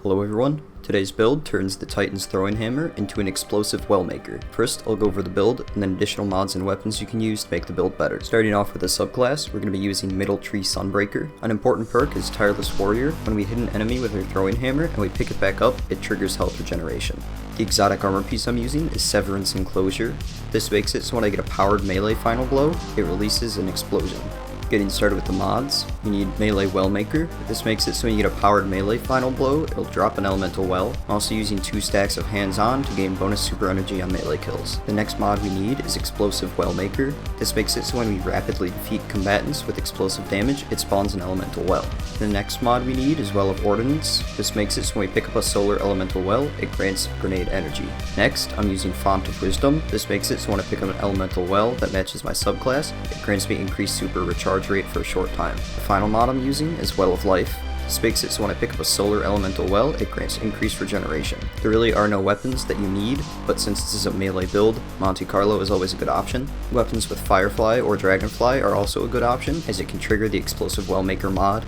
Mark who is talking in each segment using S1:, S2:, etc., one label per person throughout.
S1: Hello everyone, today's build turns the Titan's throwing hammer into an explosive well maker. First, I'll go over the build, and then additional mods and weapons you can use to make the build better. Starting off with a subclass, we're going to be using Middle Tree Sunbreaker. An important perk is Tireless Warrior. When we hit an enemy with our throwing hammer and we pick it back up, it triggers health regeneration. The exotic armor piece I'm using is Severance Enclosure. This makes it so when I get a powered melee final blow, it releases an explosion. Getting started with the mods, you need Melee Well Maker. This makes it so when you get a powered melee final blow, it'll drop an elemental well. I'm also using 2 stacks of Hands On to gain bonus super energy on melee kills. The next mod we need is Explosive Well Maker. This makes it so when we rapidly defeat combatants with explosive damage, it spawns an elemental well. The next mod we need is Well of Ordnance. This makes it so when we pick up a solar elemental well, it grants grenade energy. Next, I'm using Font of Wisdom. This makes it so when I pick up an elemental well that matches my subclass, it grants me increased super recharge rate for a short time. The final mod I'm using is Well of Life. This makes it so when I pick up a solar elemental well, it grants increased regeneration. There really are no weapons that you need, but since this is a melee build, Monte Carlo is always a good option. Weapons with Firefly or Dragonfly are also a good option, as it can trigger the Explosive Well Maker mod.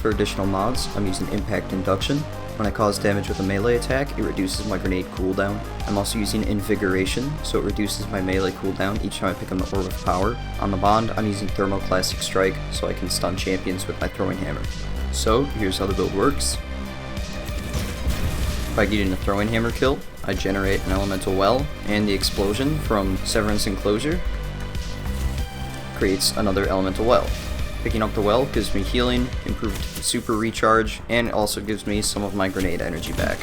S1: For additional mods, I'm using Impact Induction. When I cause damage with a melee attack, it reduces my grenade cooldown. I'm also using Invigoration, so it reduces my melee cooldown each time I pick up an Orb of Power. On the bond, I'm using Thermoclastic Strike, so I can stun champions with my throwing hammer. So, here's how the build works. By getting a throwing hammer kill, I generate an elemental well, and the explosion from Severance Enclosure creates another elemental well. Picking up the well gives me healing, improved super recharge, and it also gives me some of my grenade energy back.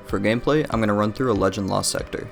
S1: For gameplay, I'm going to run through a Legend Lost sector.